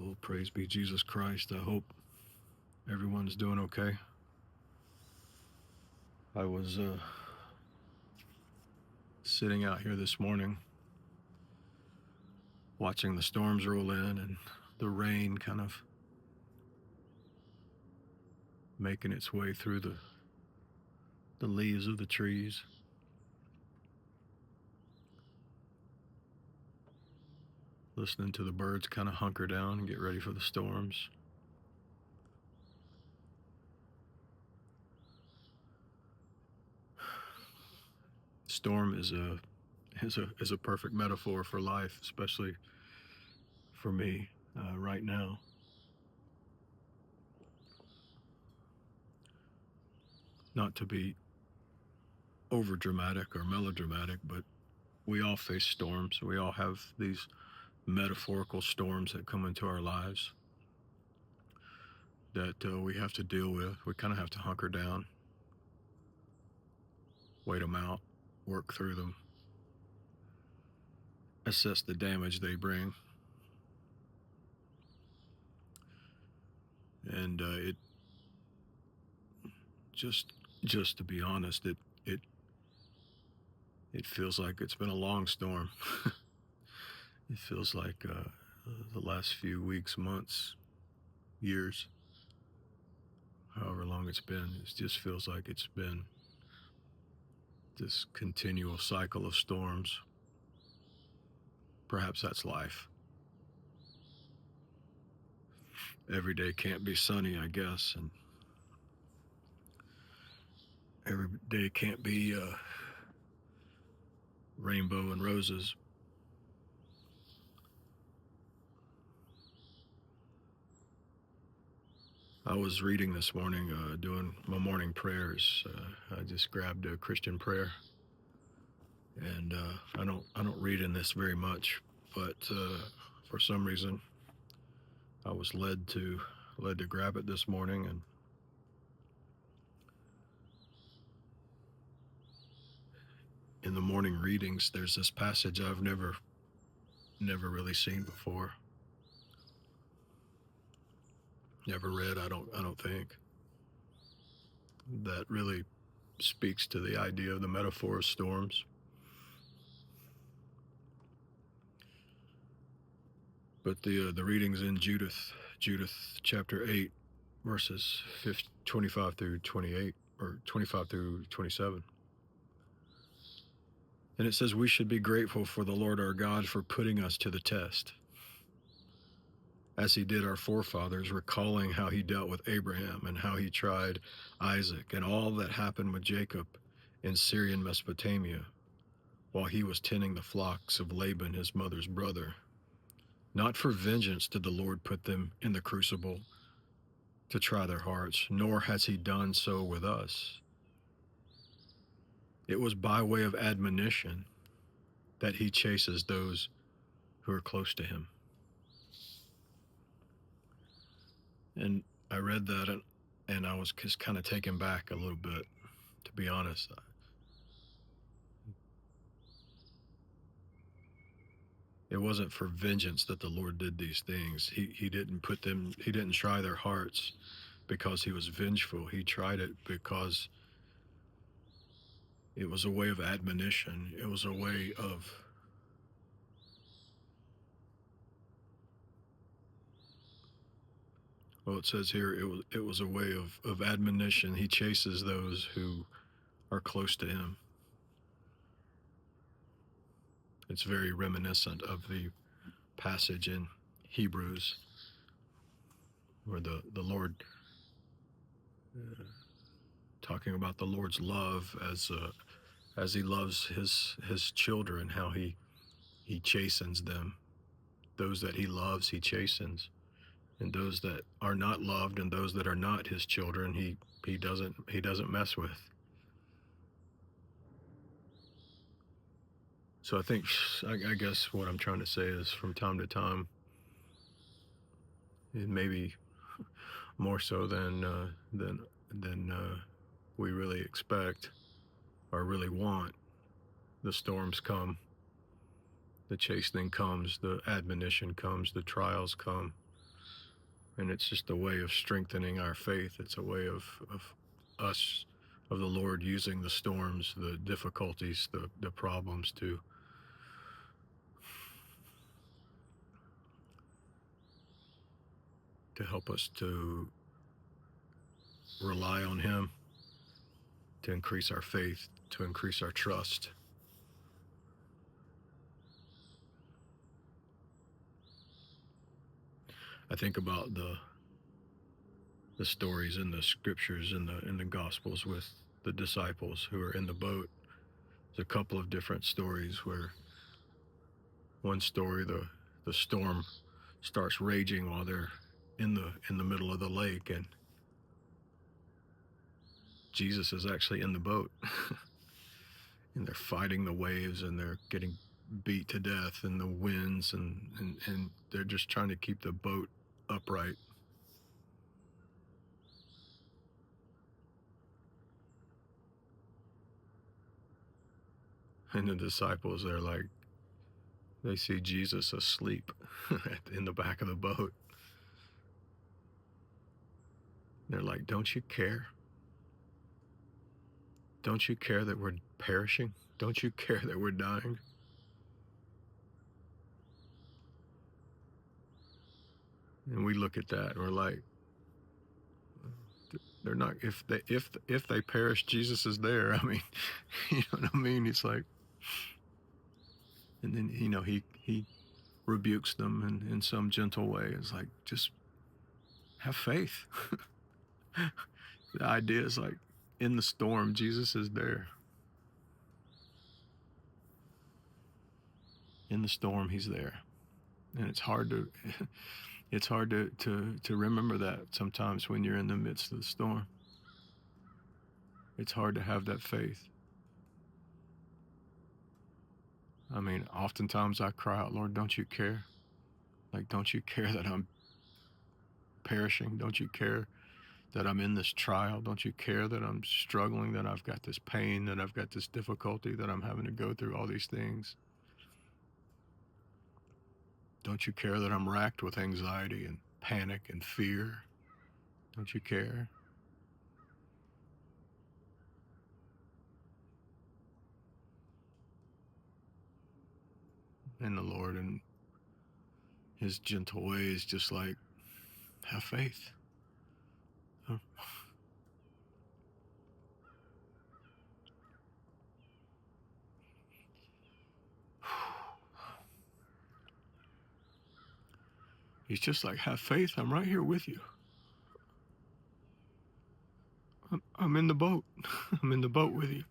Well, praise be Jesus Christ. I hope everyone's doing okay. I was sitting out here this morning watching the storms roll in and the rain kind of making its way through the leaves of the trees. Listening to the birds kind of hunker down and get ready for the storms. Storm is a perfect metaphor for life, especially for me right now. Not to be over dramatic or melodramatic, but we all face storms. We all have these metaphorical storms that come into our lives that we have to deal with. We kind of have to hunker down, wait them out, work through them, assess the damage they bring. And it just to be honest, it feels like it's been a long storm. It feels like the last few weeks, months, years, however long it's been, it just feels like it's been this continual cycle of storms. Perhaps that's life. Every day can't be sunny, I guess, and every day can't be rainbow and roses. I was reading this morning, doing my morning prayers. I just grabbed a Christian prayer, and I don't read in this very much, but for some reason, I was led to grab it this morning, and in the morning readings, there's this passage I've never really seen before. Never read, I don't think. That really speaks to the idea of the metaphor of storms. But the readings in Judith chapter 8, verses 25 through 28, or 25 through 27. And it says, "We should be grateful for the Lord our God for putting us to the test, as he did our forefathers, recalling how he dealt with Abraham and how he tried Isaac, and all that happened with Jacob in Syrian Mesopotamia, while he was tending the flocks of Laban, his mother's brother. Not for vengeance did the Lord put them in the crucible to try their hearts, nor has he done so with us. It was by way of admonition that he chases those who are close to him." And I read that and I was just kind of taken back a little bit, to be honest. It wasn't for vengeance that the Lord did these things. He didn't try their hearts because he was vengeful. He tried it because it was a way of admonition. It was a way of it says here, it was a way of admonition. He chases those who are close to him. It's very reminiscent of the passage in Hebrews where the Lord, talking about the Lord's love as he loves his children, how he chastens them. Those that he loves, he chastens, and those that are not loved and those that are not his children, he doesn't mess with. So I guess what I'm trying to say is, from time to time, it may be more so than we really expect or really want, the storms come, the chastening comes, the admonition comes, the trials come, And it's just a way of strengthening our faith. It's a way of us, of the Lord using the storms, the difficulties, the problems to help us to rely on Him, to increase our faith, to increase our trust. I think about the stories in the scriptures, in the gospels, with the disciples who are in the boat. There's a couple of different stories where one story, the storm starts raging while they're in the middle of the lake, and Jesus is actually in the boat. And they're fighting the waves, and they're getting beat to death in the winds, and they're just trying to keep the boat upright. And the disciples, they see Jesus asleep in the back of the boat. They're like, don't you care? Don't you care that we're perishing? Don't you care that we're dying? And we look at that and we're like, they're not, if they perish, Jesus is there. I mean, you know what I mean? It's like, and then, he rebukes them in some gentle way. It's like, just have faith. The idea is like, in the storm, Jesus is there. In the storm, He's there. And it's hard to remember that sometimes when you're in the midst of the storm. It's hard to have that faith. I mean, oftentimes I cry out, Lord, don't you care? Like, don't you care that I'm perishing? Don't you care that I'm in this trial? Don't you care that I'm struggling, that I've got this pain, that I've got this difficulty, that I'm having to go through all these things? Don't you care that I'm racked with anxiety and panic and fear? Don't you care? And the Lord, in His gentle ways, just like, have faith. He's just like, have faith. I'm right here with you. I'm in the boat. I'm in the boat with you.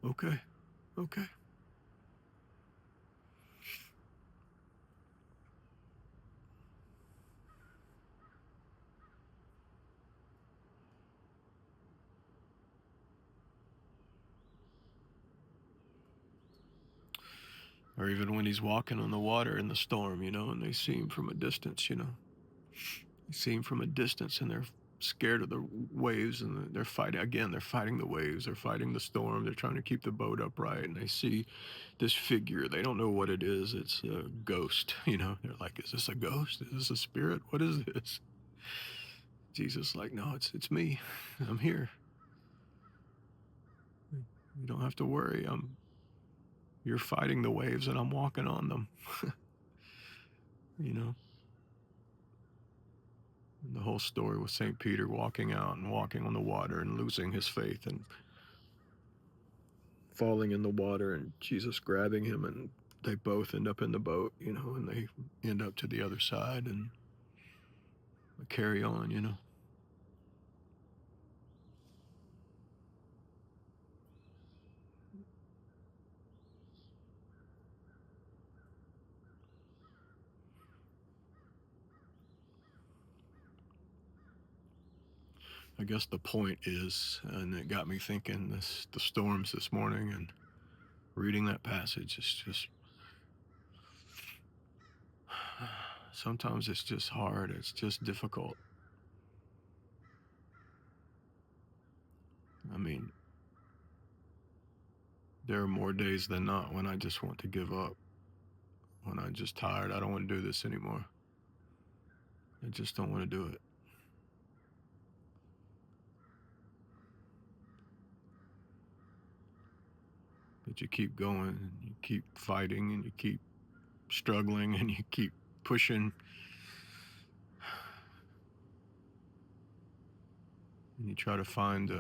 Okay. Or even when He's walking on the water in the storm, and they see Him from a distance, They see Him from a distance, and they're scared of the waves, and they're fighting. Again, they're fighting the waves. They're fighting the storm. They're trying to keep the boat upright, and they see this figure. They don't know what it is. It's a ghost, They're like, is this a ghost? Is this a spirit? What is this? Jesus is like, no, it's me. I'm here. You don't have to worry. You're fighting the waves, and I'm walking on them. And the whole story with St. Peter walking out and walking on the water and losing his faith and falling in the water, and Jesus grabbing him, and they both end up in the boat, and they end up to the other side and carry on. I guess the point is, and it got me thinking, the storms this morning and reading that passage, it's just, sometimes it's just hard. It's just difficult. I mean, there are more days than not when I just want to give up, when I'm just tired. I don't want to do this anymore. I just don't want to do it. But you keep going, and you keep fighting, and you keep struggling, and you keep pushing. And you try to find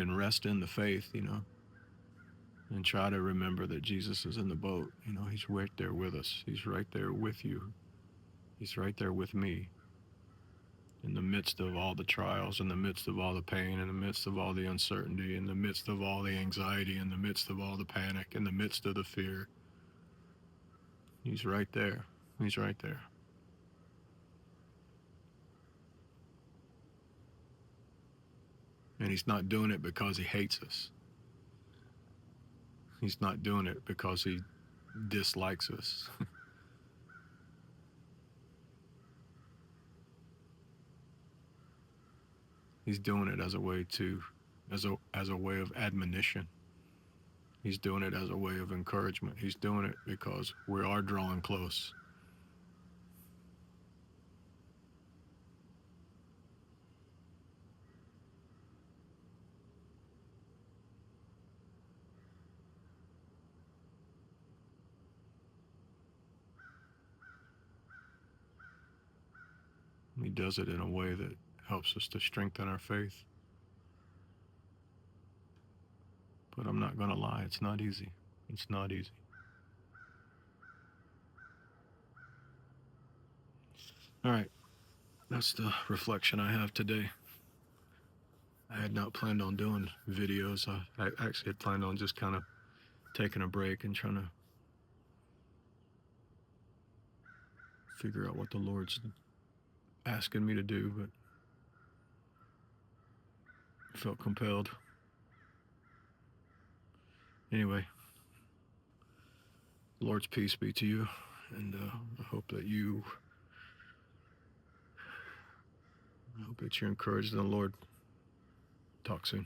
and rest in the faith, and try to remember that Jesus is in the boat. He's right there with us. He's right there with you. He's right there with me. In the midst of all the trials, in the midst of all the pain, in the midst of all the uncertainty, in the midst of all the anxiety, in the midst of all the panic, in the midst of the fear, He's right there. He's right there. And He's not doing it because He hates us. He's not doing it because He dislikes us. He's doing it as a way of admonition. He's doing it as a way of encouragement. He's doing it because we are drawing close. He does it in a way that helps us to strengthen our faith. But I'm not going to lie, it's not easy. It's not easy. All right, that's the reflection I have today. I had not planned on doing videos. I actually had planned on just kind of taking a break and trying to figure out what the Lord's asking me to do, but I felt compelled. Anyway, Lord's peace be to you, and I hope that you're encouraged in the Lord. Talk soon.